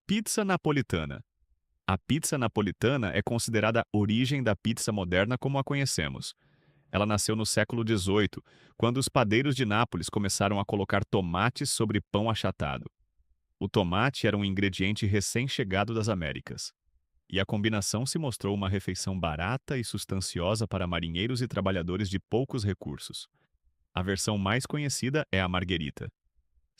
Pizza napolitana. A pizza napolitana é considerada a origem da pizza moderna como a conhecemos. Ela nasceu no século XVIII, quando os padeiros de Nápoles começaram a colocar tomates sobre pão achatado. O tomate era um ingrediente recém-chegado das Américas. E a combinação se mostrou uma refeição barata e sustanciosa para marinheiros e trabalhadores de poucos recursos. A versão mais conhecida é a marguerita.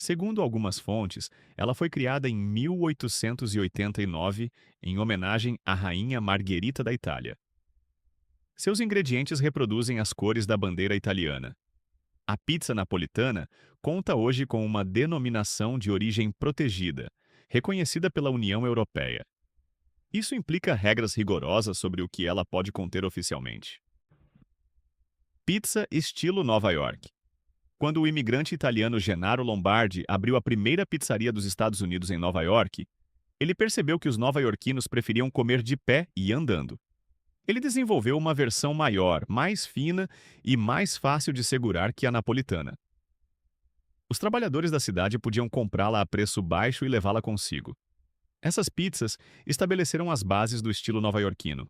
Segundo algumas fontes, ela foi criada em 1889 em homenagem à rainha Margherita da Itália. Seus ingredientes reproduzem as cores da bandeira italiana. A pizza napolitana conta hoje com uma denominação de origem protegida, reconhecida pela União Europeia. Isso implica regras rigorosas sobre o que ela pode conter oficialmente. Pizza estilo Nova York. Quando o imigrante italiano Gennaro Lombardi abriu a primeira pizzaria dos Estados Unidos em Nova York, ele percebeu que os nova-iorquinos preferiam comer de pé e andando. Ele desenvolveu uma versão maior, mais fina e mais fácil de segurar que a napolitana. Os trabalhadores da cidade podiam comprá-la a preço baixo e levá-la consigo. Essas pizzas estabeleceram as bases do estilo nova-iorquino.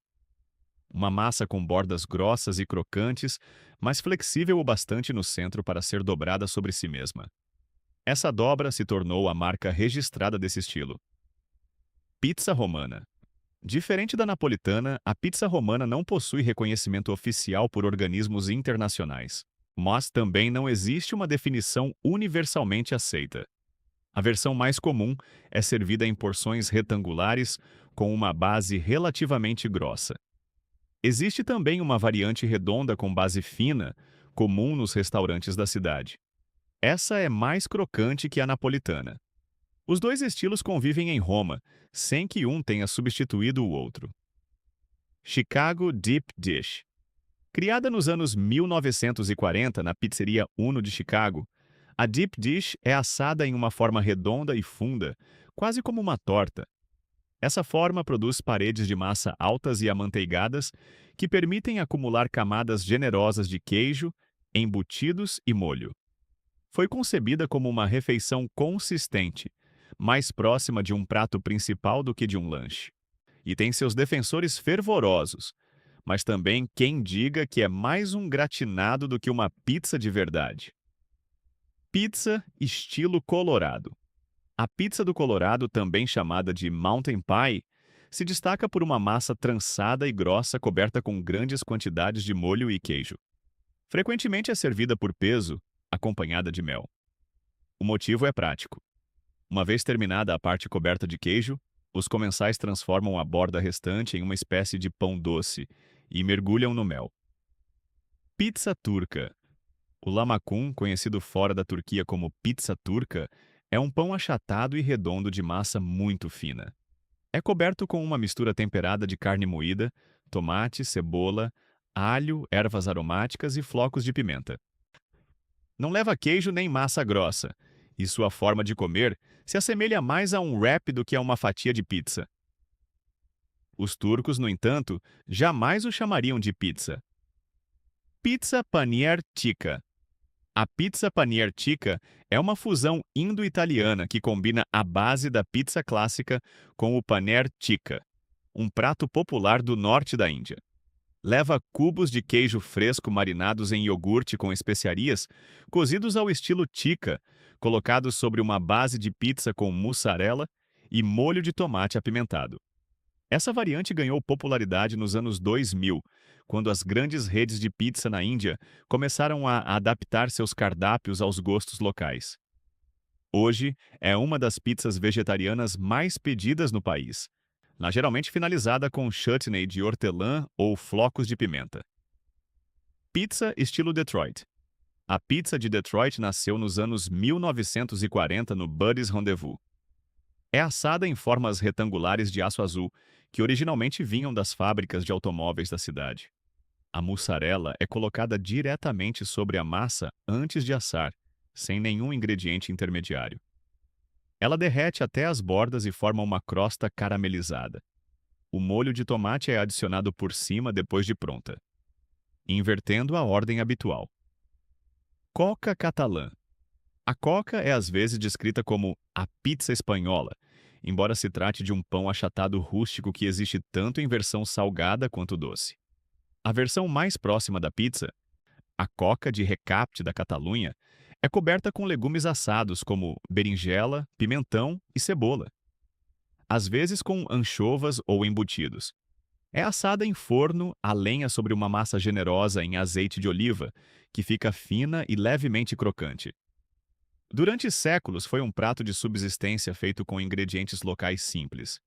Uma massa com bordas grossas e crocantes, mas flexível o bastante no centro para ser dobrada sobre si mesma. Essa dobra se tornou a marca registrada desse estilo. Pizza romana. Diferente da napolitana, a pizza romana não possui reconhecimento oficial por organismos internacionais, mas também não existe uma definição universalmente aceita. A versão mais comum é servida em porções retangulares com uma base relativamente grossa. Existe também uma variante redonda com base fina, comum nos restaurantes da cidade. Essa é mais crocante que a napolitana. Os dois estilos convivem em Roma, sem que um tenha substituído o outro. Chicago Deep Dish. Criada nos anos 1940 na pizzeria Uno de Chicago, a Deep Dish é assada em uma forma redonda e funda, quase como uma torta. Essa forma produz paredes de massa altas e amanteigadas que permitem acumular camadas generosas de queijo, embutidos e molho. Foi concebida como uma refeição consistente, mais próxima de um prato principal do que de um lanche. E tem seus defensores fervorosos, mas também quem diga que é mais um gratinado do que uma pizza de verdade. Pizza estilo Colorado. A pizza do Colorado, também chamada de Mountain Pie, se destaca por uma massa trançada e grossa coberta com grandes quantidades de molho e queijo. Frequentemente é servida por peso, acompanhada de mel. O motivo é prático. Uma vez terminada a parte coberta de queijo, os comensais transformam a borda restante em uma espécie de pão doce e mergulham no mel. Pizza turca. O lahmacun, conhecido fora da Turquia como pizza turca, é um pão achatado e redondo de massa muito fina. É coberto com uma mistura temperada de carne moída, tomate, cebola, alho, ervas aromáticas e flocos de pimenta. Não leva queijo nem massa grossa, e sua forma de comer se assemelha mais a um wrap do que a uma fatia de pizza. Os turcos, no entanto, jamais o chamariam de pizza. Pizza paneer tikka. A pizza paneer tikka é uma fusão indo-italiana que combina a base da pizza clássica com o paneer tikka, um prato popular do norte da Índia. Leva cubos de queijo fresco marinados em iogurte com especiarias, cozidos ao estilo tikka, colocados sobre uma base de pizza com mussarela e molho de tomate apimentado. Essa variante ganhou popularidade nos anos 2000, quando as grandes redes de pizza na Índia começaram a adaptar seus cardápios aos gostos locais. Hoje, é uma das pizzas vegetarianas mais pedidas no país, geralmente finalizada com chutney de hortelã ou flocos de pimenta. Pizza estilo Detroit. A pizza de Detroit nasceu nos anos 1940 no Buddy's Rendezvous. É assada em formas retangulares de aço azul, que originalmente vinham das fábricas de automóveis da cidade. A mussarela é colocada diretamente sobre a massa antes de assar, sem nenhum ingrediente intermediário. Ela derrete até as bordas e forma uma crosta caramelizada. O molho de tomate é adicionado por cima depois de pronta, invertendo a ordem habitual. Coca catalã. A coca é às vezes descrita como a pizza espanhola, embora se trate de um pão achatado rústico que existe tanto em versão salgada quanto doce. A versão mais próxima da pizza, a coca de Recapte da Catalunha, é coberta com legumes assados como berinjela, pimentão e cebola, às vezes com anchovas ou embutidos. É assada em forno a lenha sobre uma massa generosa em azeite de oliva, que fica fina e levemente crocante. Durante séculos foi um prato de subsistência feito com ingredientes locais simples.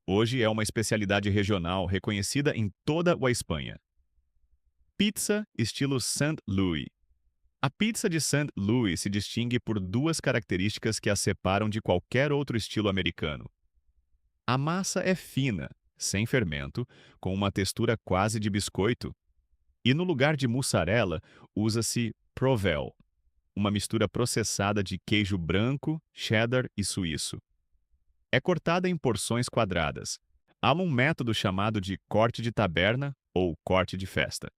Hoje é uma especialidade regional reconhecida em toda a Espanha. Pizza estilo St. Louis. A pizza de St. Louis se distingue por duas características que a separam de qualquer outro estilo americano. A massa é fina, sem fermento, com uma textura quase de biscoito, e no lugar de mussarela usa-se Provel, uma mistura processada de queijo branco, cheddar e suíço. É cortada em porções quadradas. Há um método chamado de corte de taberna ou corte de festa.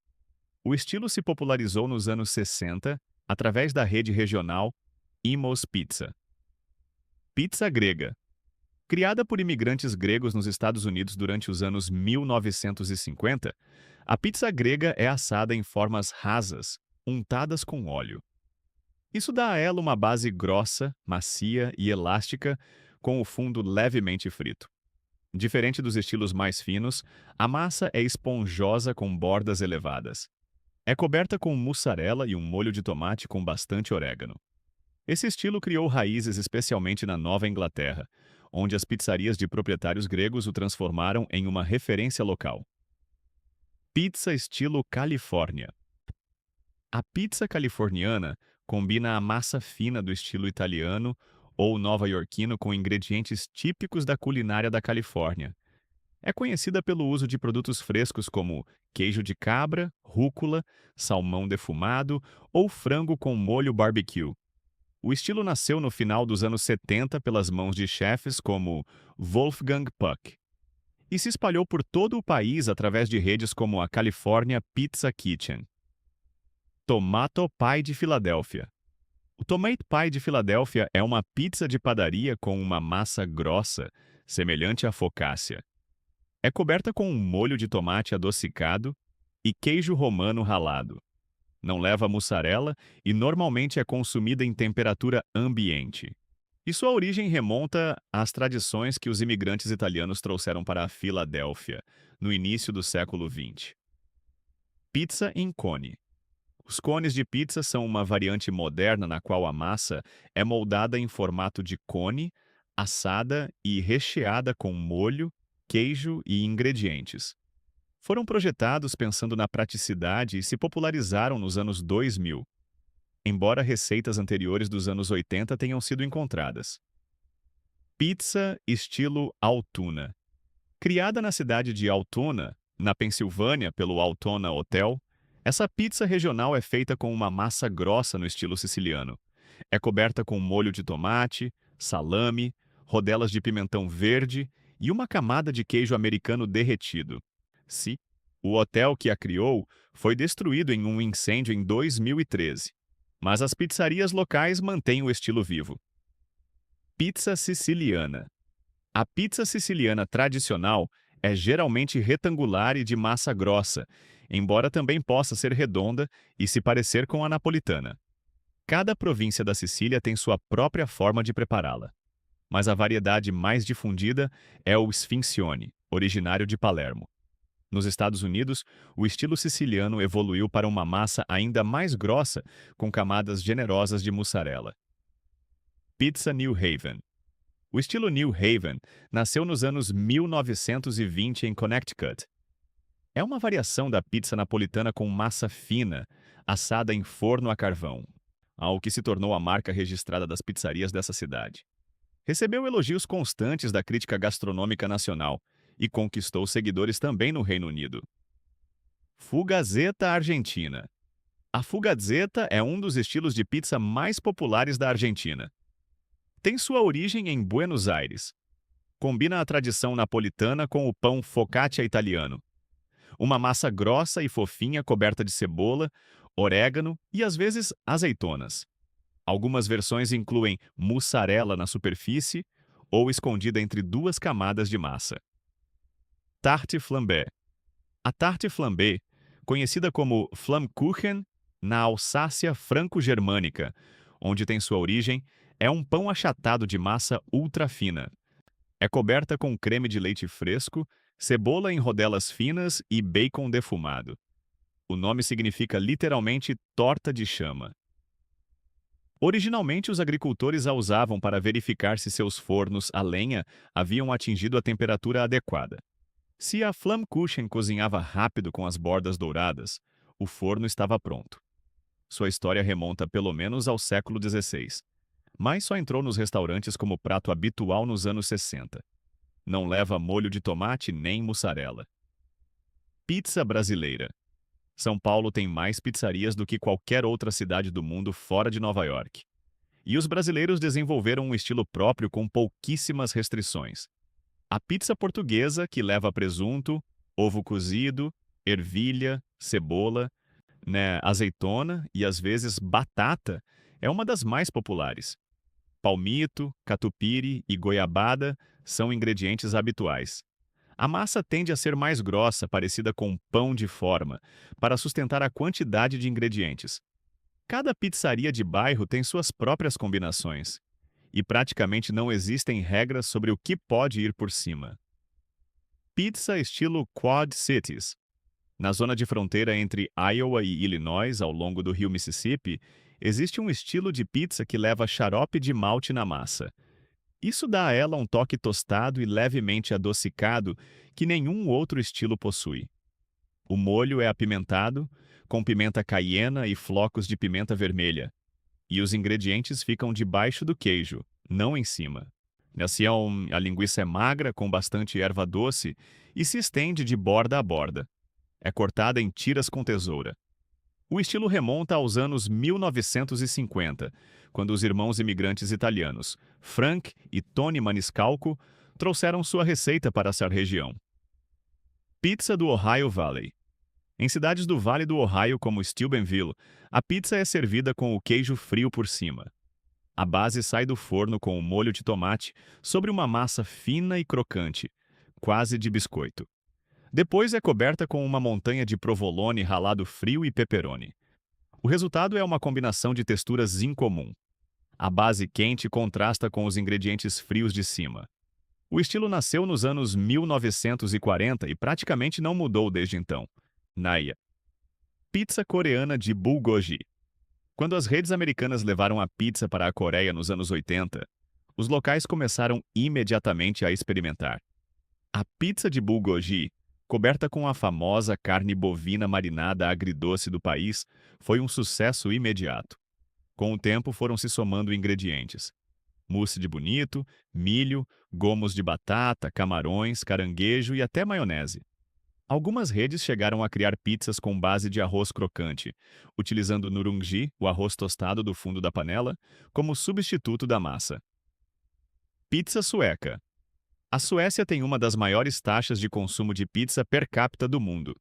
O estilo se popularizou nos anos 60 através da rede regional Imo's Pizza. Pizza grega. Criada por imigrantes gregos nos Estados Unidos durante os anos 1950, a pizza grega é assada em formas rasas, untadas com óleo. Isso dá a ela uma base grossa, macia e elástica, com o fundo levemente frito. Diferente dos estilos mais finos, a massa é esponjosa com bordas elevadas. É coberta com mussarela e um molho de tomate com bastante orégano. Esse estilo criou raízes especialmente na Nova Inglaterra, onde as pizzarias de proprietários gregos o transformaram em uma referência local. Pizza estilo Califórnia. A pizza californiana combina a massa fina do estilo italiano ou nova-iorquino com ingredientes típicos da culinária da Califórnia. É conhecida pelo uso de produtos frescos como queijo de cabra, rúcula, salmão defumado ou frango com molho barbecue. O estilo nasceu no final dos anos 70 pelas mãos de chefes como Wolfgang Puck e se espalhou por todo o país através de redes como a California Pizza Kitchen. Tomato Pie de Filadélfia. O Tomato Pie de Filadélfia é uma pizza de padaria com uma massa grossa, semelhante à focaccia. É coberta com um molho de tomate adocicado e queijo romano ralado. Não leva mussarela e normalmente é consumida em temperatura ambiente. E sua origem remonta às tradições que os imigrantes italianos trouxeram para a Filadélfia, no início do século XX. Pizza em cone. Os cones de pizza são uma variante moderna na qual a massa é moldada em formato de cone, assada e recheada com molho, queijo e ingredientes. Foram projetados pensando na praticidade e se popularizaram nos anos 2000, embora receitas anteriores dos anos 80 tenham sido encontradas. Pizza estilo Altoona. Criada na cidade de Altoona, na Pensilvânia, pelo Altona Hotel, essa pizza regional é feita com uma massa grossa no estilo siciliano. É coberta com molho de tomate, salame, rodelas de pimentão verde e uma camada de queijo americano derretido. Sim, o hotel que a criou foi destruído em um incêndio em 2013, mas as pizzarias locais mantêm o estilo vivo. Pizza siciliana. A pizza siciliana tradicional é geralmente retangular e de massa grossa, embora também possa ser redonda e se parecer com a napolitana. Cada província da Sicília tem sua própria forma de prepará-la, mas a variedade mais difundida é o sfincione, originário de Palermo. Nos Estados Unidos, o estilo siciliano evoluiu para uma massa ainda mais grossa, com camadas generosas de mussarela. Pizza New Haven. O estilo New Haven nasceu nos anos 1920 em Connecticut. É uma variação da pizza napolitana com massa fina, assada em forno a carvão, algo que se tornou a marca registrada das pizzarias dessa cidade. Recebeu elogios constantes da crítica gastronômica nacional e conquistou seguidores também no Reino Unido. Fugazeta argentina. A fugazeta é um dos estilos de pizza mais populares da Argentina. Tem sua origem em Buenos Aires. Combina a tradição napolitana com o pão focaccia italiano. Uma massa grossa e fofinha coberta de cebola, orégano e, às vezes, azeitonas. Algumas versões incluem mussarela na superfície ou escondida entre duas camadas de massa. Tarte flambé. A tarte flambé, conhecida como Flammkuchen na Alsácia franco-germânica, onde tem sua origem, é um pão achatado de massa ultra fina. É coberta com creme de leite fresco, cebola em rodelas finas e bacon defumado. O nome significa literalmente torta de chama. Originalmente, os agricultores a usavam para verificar se seus fornos a lenha haviam atingido a temperatura adequada. Se a Flammkuchen cozinhava rápido com as bordas douradas, o forno estava pronto. Sua história remonta pelo menos ao século XVI, mas só entrou nos restaurantes como prato habitual nos anos 60. Não leva molho de tomate nem mussarela. Pizza brasileira. São Paulo tem mais pizzarias do que qualquer outra cidade do mundo fora de Nova York. E os brasileiros desenvolveram um estilo próprio com pouquíssimas restrições. A pizza portuguesa, que leva presunto, ovo cozido, ervilha, cebola, azeitona e às vezes batata, é uma das mais populares. Palmito, catupiry e goiabada são ingredientes habituais. A massa tende a ser mais grossa, parecida com pão de forma, para sustentar a quantidade de ingredientes. Cada pizzaria de bairro tem suas próprias combinações, e praticamente não existem regras sobre o que pode ir por cima. Pizza estilo Quad Cities. Na zona de fronteira entre Iowa e Illinois, ao longo do rio Mississippi, existe um estilo de pizza que leva xarope de malte na massa. Isso dá a ela um toque tostado e levemente adocicado que nenhum outro estilo possui. O molho é apimentado, com pimenta caiena e flocos de pimenta vermelha, e os ingredientes ficam debaixo do queijo, não em cima. A linguiça é magra, com bastante erva doce, e se estende de borda a borda. É cortada em tiras com tesoura. O estilo remonta aos anos 1950, quando os irmãos imigrantes italianos, Frank e Tony Maniscalco, trouxeram sua receita para essa região. Pizza do Ohio Valley. Em cidades do Vale do Ohio, como Steubenville, a pizza é servida com o queijo frio por cima. A base sai do forno com o molho de tomate sobre uma massa fina e crocante, quase de biscoito. Depois é coberta com uma montanha de provolone ralado frio e pepperoni. O resultado é uma combinação de texturas incomum. A base quente contrasta com os ingredientes frios de cima. O estilo nasceu nos anos 1940 e praticamente não mudou desde então. Naya. Pizza coreana de bulgogi. Quando as redes americanas levaram a pizza para a Coreia nos anos 80, os locais começaram imediatamente a experimentar. A pizza de bulgogi, coberta com a famosa carne bovina marinada agridoce do país, foi um sucesso imediato. Com o tempo foram se somando ingredientes: mousse de bonito, milho, gomos de batata, camarões, caranguejo e até maionese. Algumas redes chegaram a criar pizzas com base de arroz crocante, utilizando nurungji, o arroz tostado do fundo da panela, como substituto da massa. Pizza sueca. A Suécia tem uma das maiores taxas de consumo de pizza per capita do mundo.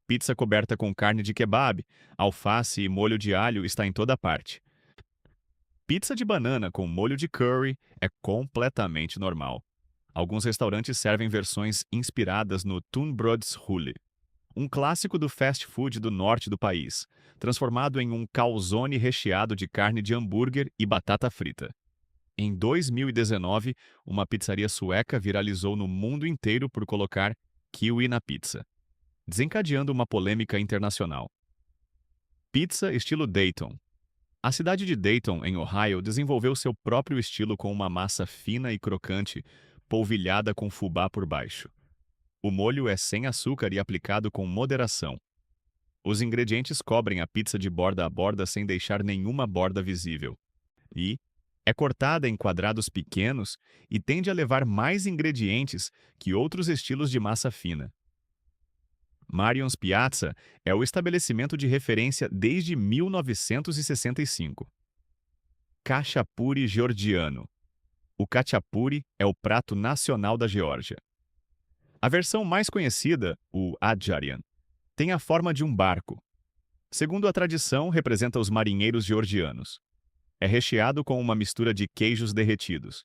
Pizza coberta com carne de kebab, alface e molho de alho está em toda parte. Pizza de banana com molho de curry é completamente normal. Alguns restaurantes servem versões inspiradas no Tunnbrødsrulle, um clássico do fast food do norte do país, transformado em um calzone recheado de carne de hambúrguer e batata frita. Em 2019, uma pizzaria sueca viralizou no mundo inteiro por colocar kiwi na pizza, desencadeando uma polêmica internacional. Pizza estilo Dayton. A cidade de Dayton, em Ohio, desenvolveu seu próprio estilo com uma massa fina e crocante, polvilhada com fubá por baixo. O molho é sem açúcar e aplicado com moderação. Os ingredientes cobrem a pizza de borda a borda sem deixar nenhuma borda visível. E é cortada em quadrados pequenos e tende a levar mais ingredientes que outros estilos de massa fina. Marion's Piazza é o estabelecimento de referência desde 1965. Khachapuri georgiano. O khachapuri é o prato nacional da Geórgia. A versão mais conhecida, o adjarian, tem a forma de um barco. Segundo a tradição, representa os marinheiros georgianos. É recheado com uma mistura de queijos derretidos.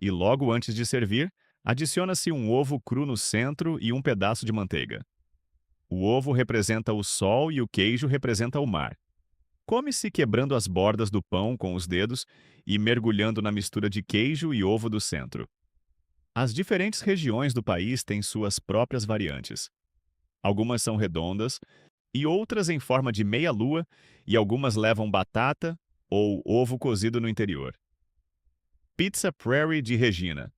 e logo antes de servir, adiciona-se um ovo cru no centro e um pedaço de manteiga. O ovo representa o sol e o queijo representa o mar. Come-se quebrando as bordas do pão com os dedos e mergulhando na mistura de queijo e ovo do centro. As diferentes regiões do país têm suas próprias variantes. Algumas são redondas e outras em forma de meia-lua, e algumas levam batata ou ovo cozido no interior. Pizza Prairie de Regina.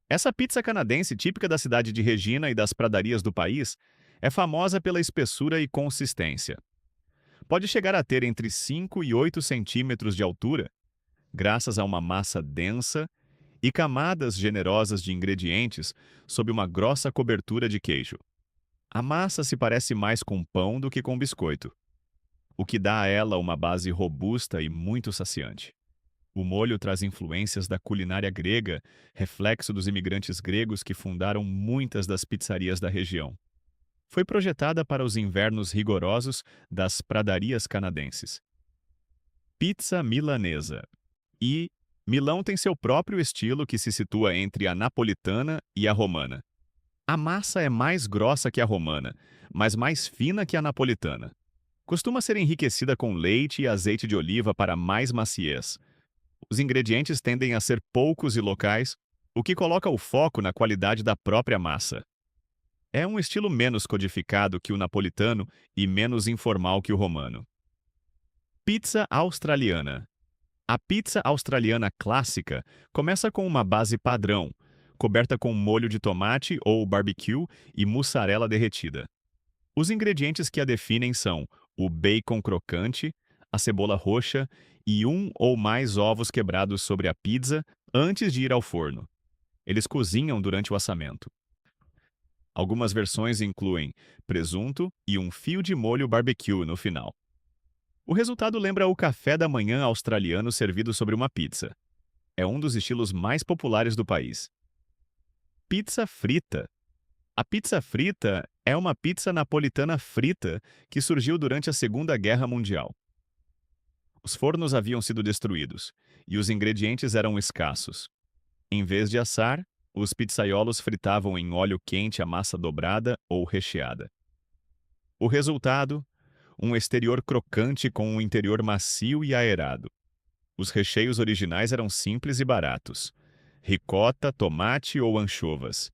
Essa pizza canadense típica da cidade de Regina e das pradarias do país é famosa pela espessura e consistência. Pode chegar a ter entre 5 e 8 centímetros de altura, graças a uma massa densa e camadas generosas de ingredientes sob uma grossa cobertura de queijo. A massa se parece mais com pão do que com biscoito, o que dá a ela uma base robusta e muito saciante. O molho traz influências da culinária grega, reflexo dos imigrantes gregos que fundaram muitas das pizzarias da região. Foi projetada para os invernos rigorosos das pradarias canadenses. Pizza milanesa. E Milão tem seu próprio estilo que se situa entre a napolitana e a romana. A massa é mais grossa que a romana, mas mais fina que a napolitana. Costuma ser enriquecida com leite e azeite de oliva para mais maciez. Os ingredientes tendem a ser poucos e locais, o que coloca o foco na qualidade da própria massa. É um estilo menos codificado que o napolitano e menos informal que o romano. Pizza australiana. A pizza australiana clássica começa com uma base padrão, coberta com molho de tomate ou barbecue e mussarela derretida. Os ingredientes que a definem são o bacon crocante, a cebola roxa e um ou mais ovos quebrados sobre a pizza antes de ir ao forno. Eles cozinham durante o assamento. Algumas versões incluem presunto e um fio de molho barbecue no final. O resultado lembra o café da manhã australiano servido sobre uma pizza. É um dos estilos mais populares do país. Pizza frita. A pizza frita é uma pizza napolitana frita que surgiu durante a Segunda Guerra Mundial. Os fornos haviam sido destruídos e os ingredientes eram escassos. Em vez de assar, os pizzaiolos fritavam em óleo quente a massa dobrada ou recheada. O resultado? Um exterior crocante com um interior macio e aerado. Os recheios originais eram simples e baratos: ricota, tomate ou anchovas.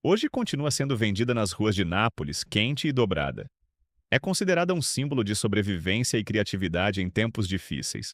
Hoje continua sendo vendida nas ruas de Nápoles, quente e dobrada. É considerada um símbolo de sobrevivência e criatividade em tempos difíceis.